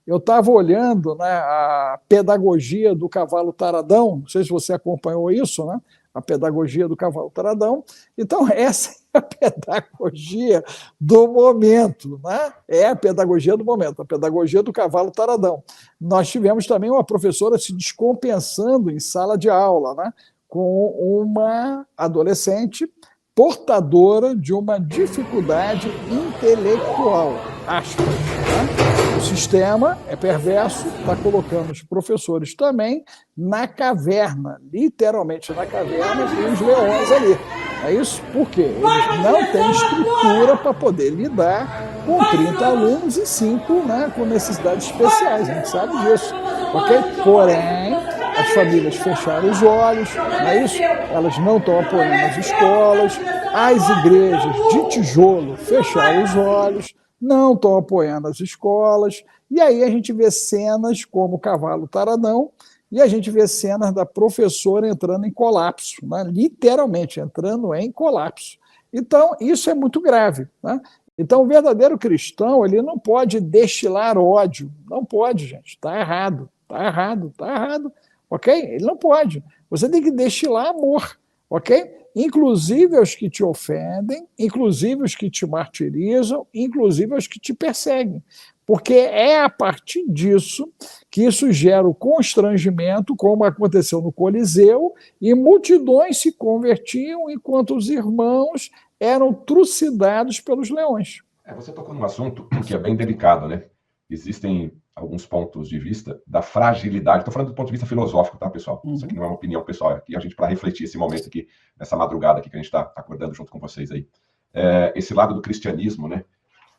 eu estava olhando, né, a pedagogia do cavalo taradão, não sei se você acompanhou isso, né? A pedagogia do cavalo taradão. Então, essa é a pedagogia do momento, né? É a pedagogia do momento, a pedagogia do cavalo taradão. Nós tivemos também uma professora se descompensando em sala de aula, né? Com uma adolescente portadora de uma dificuldade intelectual, aspas. Né? O sistema é perverso, está colocando os professores também na caverna, literalmente na caverna, e os leões ali. É isso? Por quê? Eles não têm estrutura para poder lidar com 30 alunos e 5, né, com necessidades especiais, a gente sabe disso. Ok? Porém, as famílias fecharam os olhos, não é isso? Elas não estão apoiando as escolas, as igrejas de tijolo fecharam os olhos, não estão apoiando as escolas, e aí a gente vê cenas como o cavalo taradão, e a gente vê cenas da professora entrando em colapso, né? Literalmente entrando em colapso. Então, isso é muito grave, né? Então, o verdadeiro cristão, ele não pode destilar ódio, não pode, gente, está errado, está errado, está errado, ok? Ele não pode. Você tem que destilar amor, ok? Inclusive aos que te ofendem, inclusive os que te martirizam, inclusive aos que te perseguem. Porque é a partir disso que isso gera o constrangimento, como aconteceu no Coliseu, e multidões se convertiam enquanto os irmãos eram trucidados pelos leões. Você tocou num assunto que é bem delicado, né? Existem alguns pontos de vista da fragilidade. Estou falando do ponto de vista filosófico, tá, pessoal? Isso aqui não é uma opinião pessoal, é aqui a gente para refletir esse momento aqui, nessa madrugada aqui que a gente está acordando junto com vocês aí. Esse lado do cristianismo, né?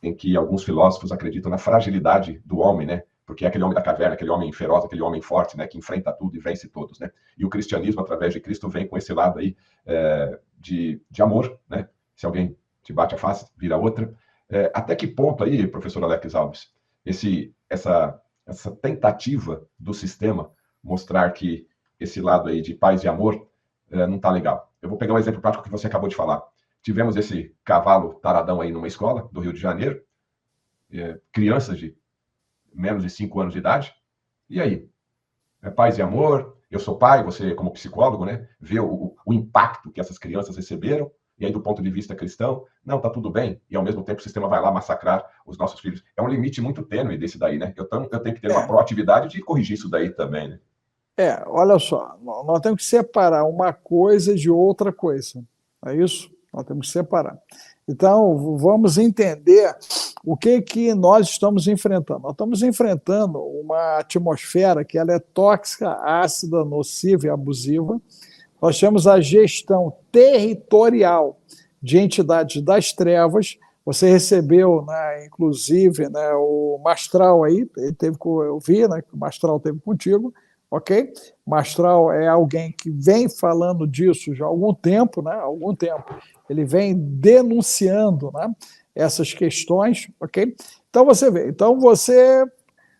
Em que alguns filósofos acreditam na fragilidade do homem, né? Porque é aquele homem da caverna, aquele homem feroz, aquele homem forte, né? Que enfrenta tudo e vence todos, né? E o cristianismo, através de Cristo, vem com esse lado aí de amor, né? Se alguém te bate a face, vira outra. Até que ponto aí, professor Alex Alves, essa tentativa do sistema mostrar que esse lado aí de paz e amor não está legal? Eu vou pegar um exemplo prático que você acabou de falar. Tivemos esse cavalo taradão aí numa escola do Rio de Janeiro, crianças de menos de 5 anos de idade, e aí? Paz e amor, eu sou pai, você como psicólogo, né, vê o impacto que essas crianças receberam, e aí do ponto de vista cristão, não, tá tudo bem, e ao mesmo tempo o sistema vai lá massacrar os nossos filhos. É um limite muito tênue desse daí, né? Eu tenho que ter uma proatividade de corrigir isso daí também, né? Olha só, nós temos que separar uma coisa de outra coisa, é isso? Nós temos que separar. Então, vamos entender o que nós estamos enfrentando. Nós estamos enfrentando uma atmosfera que ela é tóxica, ácida, nociva e abusiva. Nós temos a gestão territorial de entidades das trevas. Você recebeu, né, inclusive, né, o Mastral aí, eu vi, né, que o Mastral teve contigo, ok? Mastral é alguém que vem falando disso já há algum tempo, né? Algum tempo. Ele vem denunciando, né, essas questões, ok? Então você vê,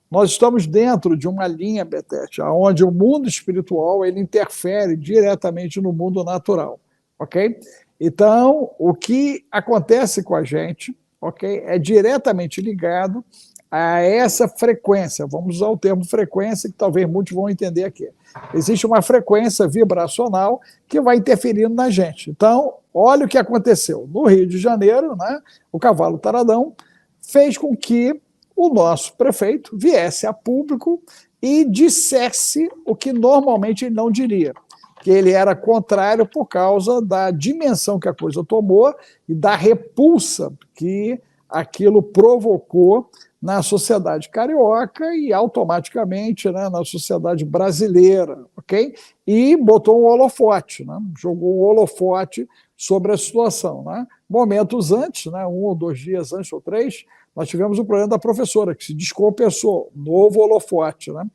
nós estamos dentro de uma linha, Betete, onde o mundo espiritual ele interfere diretamente no mundo natural, ok? Então, o que acontece com a gente, ok, é diretamente ligado a essa frequência, vamos usar o termo frequência, que talvez muitos vão entender aqui. Existe uma frequência vibracional que vai interferindo na gente. Então, olha o que aconteceu. No Rio de Janeiro, né, o cavalo taradão fez com que o nosso prefeito viesse a público e dissesse o que normalmente ele não diria, que ele era contrário por causa da dimensão que a coisa tomou e da repulsa que aquilo provocou na sociedade carioca e automaticamente, né, na sociedade brasileira, ok? E botou um holofote, né? Jogou um holofote sobre a situação, né? Momentos antes, né, 1 ou 2 dias antes ou 3, nós tivemos o problema da professora, que se descompensou, novo holofote, né?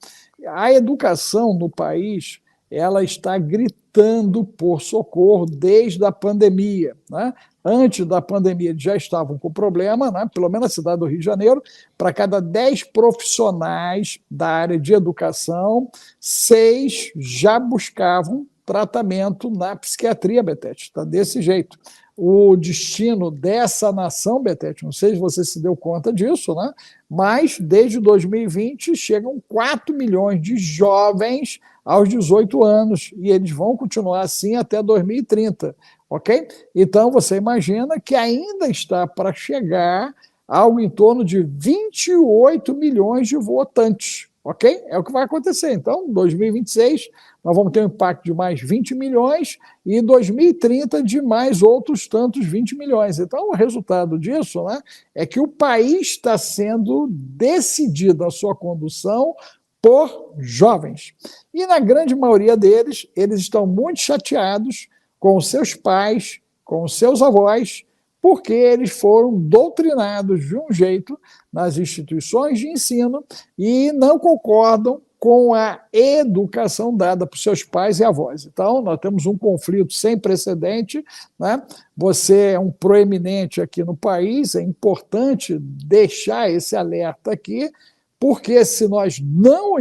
A educação no país, ela está gritando por socorro desde a pandemia, né? Antes da pandemia eles já estavam com problema, né? Pelo menos na cidade do Rio de Janeiro, para cada 10 profissionais da área de educação, 6 já buscavam tratamento na psiquiatria, Betete. Está desse jeito. O destino dessa nação, Betete, não sei se você se deu conta disso, né? Mas desde 2020 chegam 4 milhões de jovens aos 18 anos e eles vão continuar assim até 2030, ok? Então você imagina que ainda está para chegar algo em torno de 28 milhões de votantes, ok? É o que vai acontecer. Então, em 2026, nós vamos ter um impacto de mais 20 milhões e em 2030 de mais outros tantos 20 milhões. Então, o resultado disso, né, é que o país está sendo decidido a sua condução por jovens. E na grande maioria deles, eles estão muito chateados com os seus pais, com os seus avós, porque eles foram doutrinados de um jeito nas instituições de ensino e não concordam com a educação dada por seus pais e avós. Então, nós temos um conflito sem precedente, né? Você é um proeminente aqui no país, é importante deixar esse alerta aqui, porque se nós não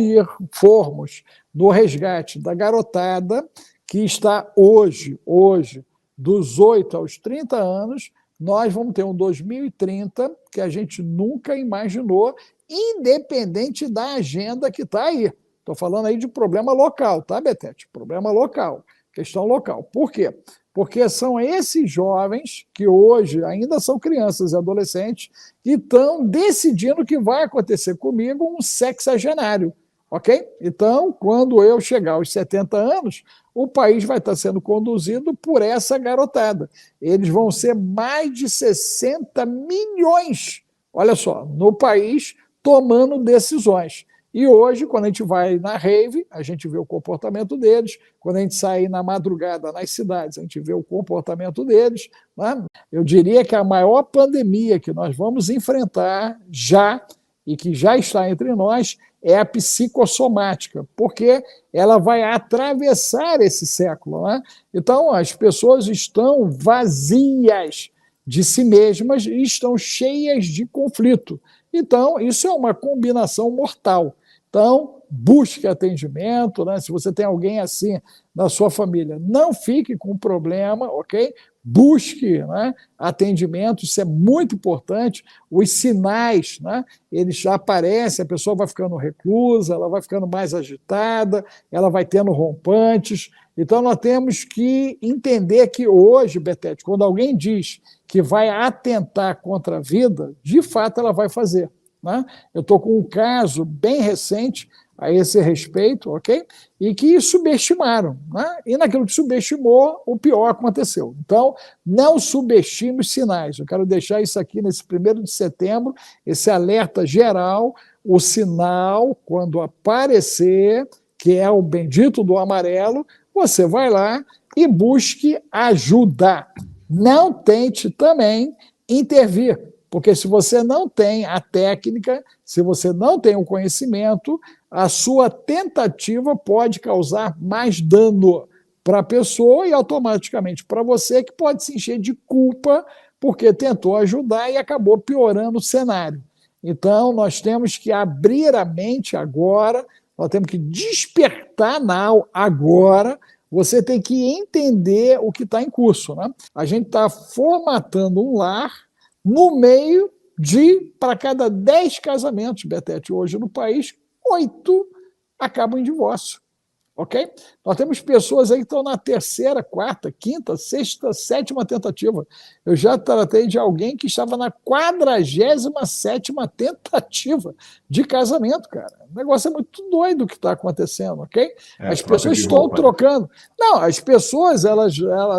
formos no resgate da garotada que está hoje, dos 8 aos 30 anos, nós vamos ter um 2030 que a gente nunca imaginou, independente da agenda que está aí. Estou falando aí de problema local, tá, Betete? Problema local, questão local. Por quê? Porque são esses jovens que hoje ainda são crianças e adolescentes que estão decidindo o que vai acontecer comigo um sexagenário, ok? Então, quando eu chegar aos 70 anos, o país vai estar sendo conduzido por essa garotada. Eles vão ser mais de 60 milhões, olha só, no país, tomando decisões. E hoje, quando a gente vai na rave, a gente vê o comportamento deles. Quando a gente sai na madrugada nas cidades, a gente vê o comportamento deles, né? Eu diria que a maior pandemia que nós vamos enfrentar já, e que já está entre nós, é a psicossomática, porque ela vai atravessar esse século, né? Então, as pessoas estão vazias de si mesmas e estão cheias de conflito. Então, isso é uma combinação mortal. Então, busque atendimento, né? Se você tem alguém assim na sua família, não fique com problema, ok? Busque, né, atendimento, isso é muito importante. Os sinais, né, eles já aparecem, a pessoa vai ficando reclusa, ela vai ficando mais agitada, ela vai tendo rompantes. Então, nós temos que entender que hoje, Betete, quando alguém diz que vai atentar contra a vida, de fato ela vai fazer, né? Eu estou com um caso bem recente a esse respeito, ok? E que subestimaram, né? E naquilo que subestimou, o pior aconteceu. Então, não subestime os sinais. Eu quero deixar isso aqui nesse 1º de setembro, esse alerta geral, o sinal, quando aparecer, que é o bendito do amarelo, você vai lá e busque ajuda. Não tente também intervir, porque se você não tem a técnica, se você não tem o conhecimento, a sua tentativa pode causar mais dano para a pessoa e automaticamente para você, que pode se encher de culpa porque tentou ajudar e acabou piorando o cenário. Então, nós temos que abrir a mente agora, nós temos que despertar agora. Você tem que entender o que está em curso, né? A gente está formatando um lar no meio de, para cada 10 casamentos, Betete, hoje no país, 8 acabam em divórcio, ok? Nós temos pessoas aí que estão na 3ª, 4ª, 5ª, 6ª, 7ª tentativa. Eu já tratei de alguém que estava na 47ª tentativa de casamento, cara. O negócio é muito doido o que está acontecendo, ok? As pessoas estão trocando. Não, as pessoas elas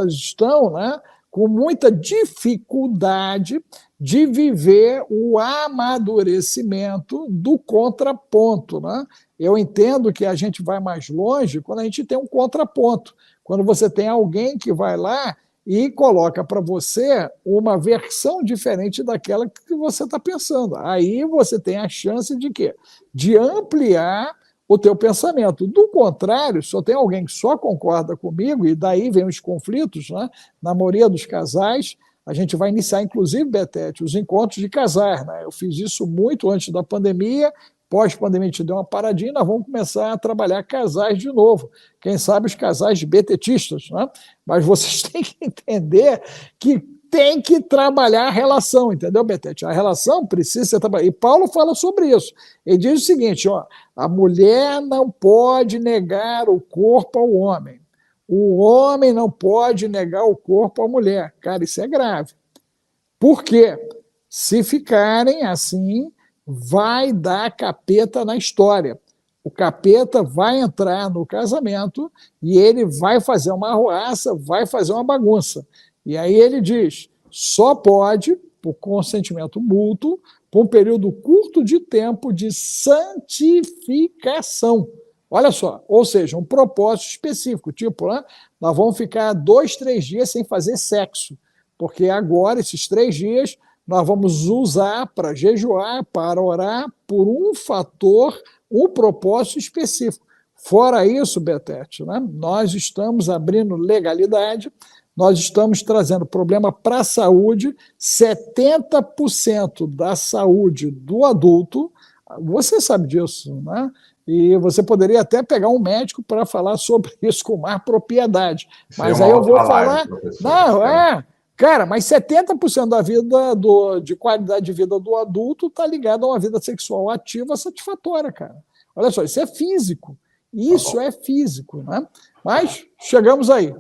estão, né, com muita dificuldade de viver o amadurecimento do contraponto, né? Eu entendo que a gente vai mais longe quando a gente tem um contraponto, quando você tem alguém que vai lá e coloca para você uma versão diferente daquela que você está pensando. Aí você tem a chance de quê? De ampliar o teu pensamento. Do contrário, se eu tenho alguém que só concorda comigo, e daí vem os conflitos, né? Na maioria dos casais, a gente vai iniciar, inclusive, Betete, os encontros de casais, né? Eu fiz isso muito antes da pandemia, pós-pandemia te deu uma paradinha, nós vamos começar a trabalhar casais de novo. Quem sabe os casais betetistas, né? Mas vocês têm que entender que tem que trabalhar a relação, entendeu, Betete? A relação precisa ser trabalhada. E Paulo fala sobre isso. Ele diz o seguinte, ó, a mulher não pode negar o corpo ao homem. O homem não pode negar o corpo à mulher. Cara, isso é grave. Por quê? Se ficarem assim, vai dar capeta na história. O capeta vai entrar no casamento e ele vai fazer uma arruaça, vai fazer uma bagunça. E aí ele diz, só pode, por consentimento mútuo, por um período curto de tempo de santificação. Olha só, ou seja, um propósito específico, tipo, né, nós vamos ficar 2, 3 dias sem fazer sexo, porque agora, esses 3 dias, nós vamos usar para jejuar, para orar, por um fator, um propósito específico. Fora isso, Betete, né, nós estamos abrindo legalidade, nós estamos trazendo problema para a saúde, 70% da saúde do adulto, você sabe disso, né? E você poderia até pegar um médico para falar sobre isso com mais propriedade. Mas aí eu vou falar... Não, cara, mas 70% da vida, de qualidade de vida do adulto está ligado a uma vida sexual ativa satisfatória, cara. Olha só, isso é físico. Isso é físico, né? Mas chegamos aí.